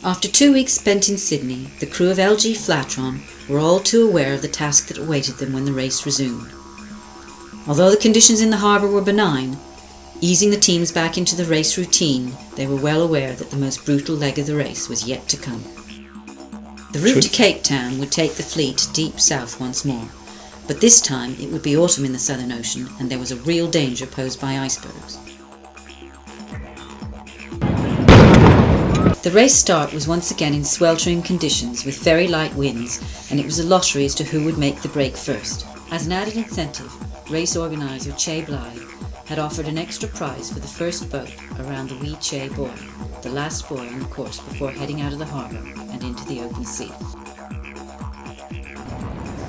After 2 weeks spent in Sydney, the crew of LG Flatron were all too aware of the task that awaited them when the race resumed. Although the conditions in the harbour were benign, easing the teams back into the race routine, they were well aware that the most brutal leg of the race was yet to come. The route to Cape Town would take the fleet deep south once more, but this time it would be autumn in the Southern Ocean and there was a real danger posed by icebergs. The race start was once again in sweltering conditions with very light winds, and it was a lottery as to who would make the break first. As an added incentive, race organiser Che Blythe had offered an extra prize for the first boat around the wee Che buoy, the last buoy on the course before heading out of the harbour and into the open sea.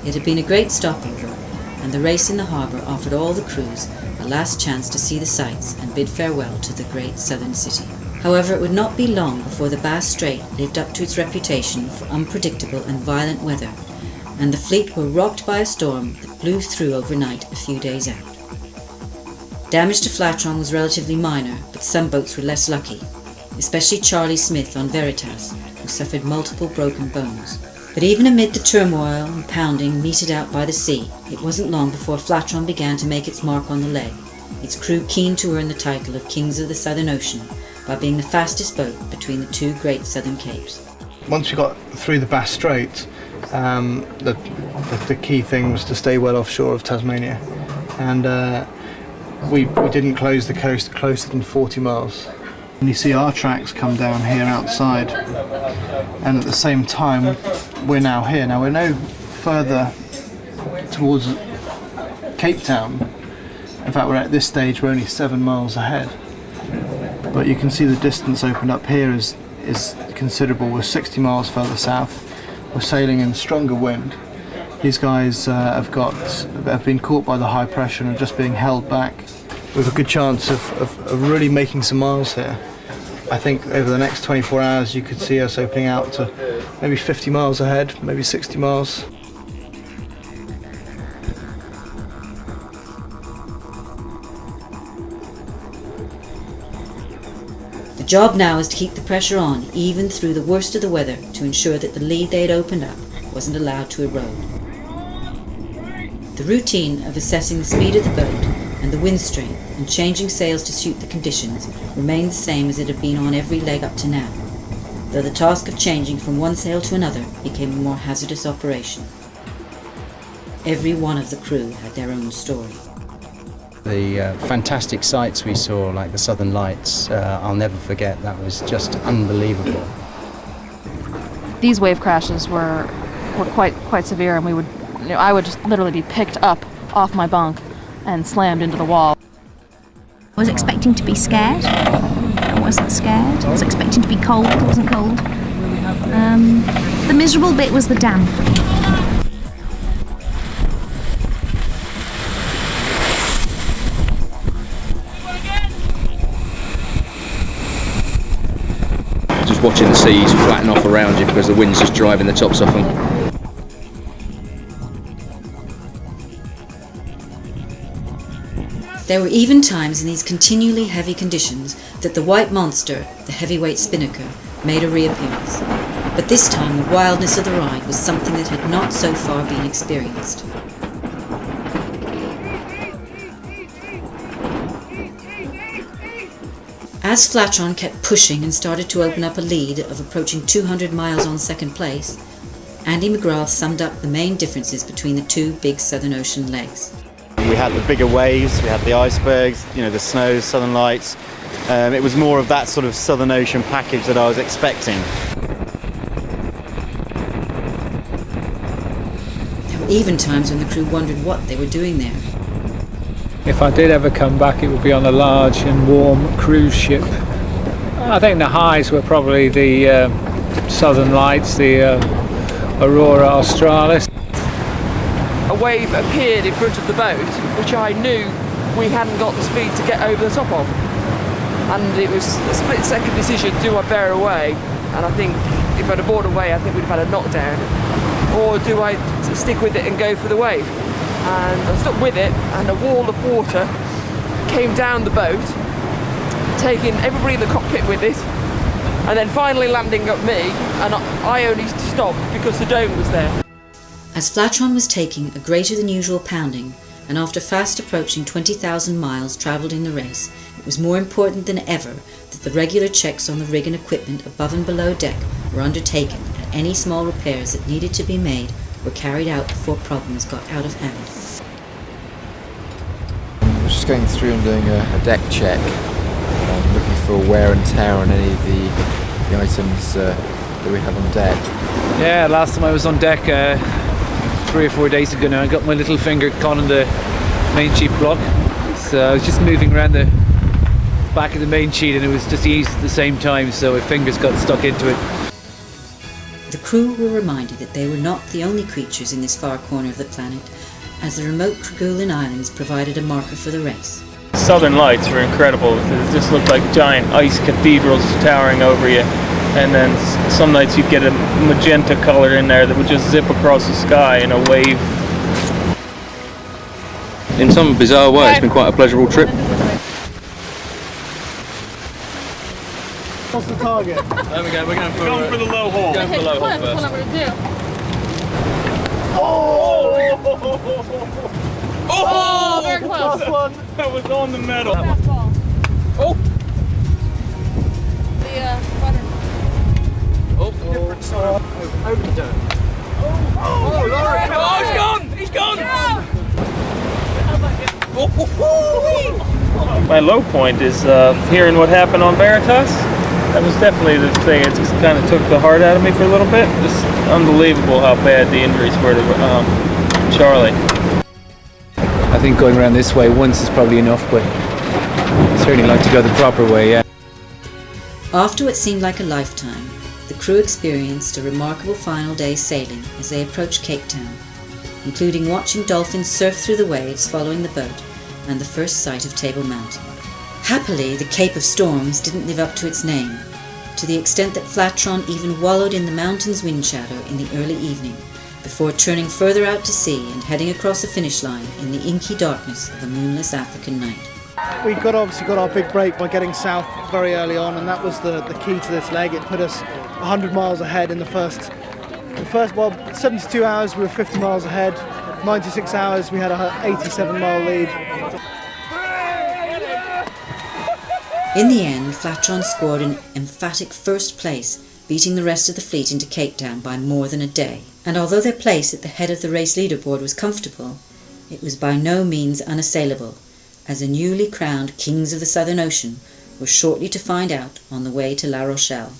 It had been a great stopover, and the race in the harbour offered all the crews a last chance to see the sights and bid farewell to the great southern city. However, it would not be long before the Bass Strait lived up to its reputation for unpredictable and violent weather, and the fleet were rocked by a storm that blew through overnight a few days out. Damage to Flatron was relatively minor, but some boats were less lucky, especially Charlie Smith on Veritas, who suffered multiple broken bones. But even amid the turmoil and pounding meted out by the sea, it wasn't long before Flatron began to make its mark on the leg, its crew keen to earn the title of Kings of the Southern Ocean by being the fastest boat between the two great southern capes. Once we got through the Bass Strait, the key thing was to stay well offshore of Tasmania, and we didn't close the coast closer than 40 miles. And you see our tracks come down here outside, and at the same time we're now here. Now we're no further towards Cape Town. In fact, we're at this stage, we're only 7 miles ahead. But you can see the distance opened up here is considerable. We're 60 miles further south. We're sailing in stronger wind. These guys have been caught by the high pressure and are just being held back. We have a good chance of really making some miles here. I think over the next 24 hours you could see us opening out to maybe 50 miles ahead, maybe 60 miles. The job now is to keep the pressure on, even through the worst of the weather, to ensure that the lead they had opened up wasn't allowed to erode. The routine of assessing the speed of the boat and the wind strength and changing sails to suit the conditions remained the same as it had been on every leg up to now, though the task of changing from one sail to another became a more hazardous operation. Every one of the crew had their own story. The fantastic sights we saw, like the Southern Lights, I'll never forget. That was just unbelievable. These wave crashes were quite severe, and I would just literally be picked up off my bunk and slammed into the wall. I was expecting to be scared. I wasn't scared. I was expecting to be cold. I wasn't cold. The miserable bit was the damp. Just watching the seas flatten off around you because the wind's just driving the tops off them. There were even times in these continually heavy conditions that the white monster, the heavyweight spinnaker, made a reappearance. But this time the wildness of the ride was something that had not so far been experienced. As Flatron kept pushing and started to open up a lead of approaching 200 miles on second place, Andy McGrath summed up the main differences between the two big Southern Ocean legs. We had the bigger waves, we had the icebergs, the snows, Southern Lights. It was more of that sort of Southern Ocean package that I was expecting. There were even times when the crew wondered what they were doing there. If I did ever come back, it would be on a large and warm cruise ship. I think the highs were probably the Southern Lights, the Aurora Australis. A wave appeared in front of the boat, which I knew we hadn't got the speed to get over the top of. And it was a split-second decision, do I bear away? And I think if I'd have bored away, I think we'd have had a knockdown. Or do I stick with it and go for the wave? And I stuck with it, and a wall of water came down the boat, taking everybody in the cockpit with it, and then finally landing at me, and I only stopped because the dome was there. As Flatron was taking a greater than usual pounding, and after fast approaching 20,000 miles travelled in the race, it was more important than ever that the regular checks on the rig and equipment above and below deck were undertaken, and any small repairs that needed to be made were carried out before problems got out of hand. We're just going through and doing a deck check, looking for wear and tear on any of the items that we have on deck. Yeah, last time I was on deck 3 or 4 days ago now, I got my little finger caught in the main sheet block. So I was just moving around the back of the main sheet and it was just eased at the same time, so my fingers got stuck into it. The crew were reminded that they were not the only creatures in this far corner of the planet, as the remote Kerguelen Islands provided a marker for the race. Southern lights were incredible. It just looked like giant ice cathedrals towering over you. And then some nights you'd get a magenta color in there that would just zip across the sky in a wave. In some bizarre way, it's been quite a pleasurable trip. What's the target? There we go, we're going for the low hole. Going for the low hole first. Oh, very close. That was on the metal. Oh! The butter. Different sort of open dome. Oh, he's gone! He's gone! My low point is hearing what happened on Veritas. That was definitely the thing. It just kind of took the heart out of me for a little bit. Just unbelievable how bad the injuries were to Charlie. I think going around this way once is probably enough, but I'd certainly like to go the proper way, yeah. After what seemed like a lifetime, the crew experienced a remarkable final day sailing as they approached Cape Town, including watching dolphins surf through the waves following the boat and the first sight of Table Mountain. Happily, the Cape of Storms didn't live up to its name, to the extent that Flatron even wallowed in the mountain's wind shadow in the early evening, before turning further out to sea and heading across the finish line in the inky darkness of a moonless African night. We obviously got our big break by getting south very early on, and that was the key to this leg. It put us 100 miles ahead in the first 72 hours we were 50 miles ahead, 96 hours we had a 87-mile lead. In the end, Flatron scored an emphatic first place, beating the rest of the fleet into Cape Town by more than a day. And although their place at the head of the race leaderboard was comfortable, it was by no means unassailable, as the newly crowned Kings of the Southern Ocean were shortly to find out on the way to La Rochelle.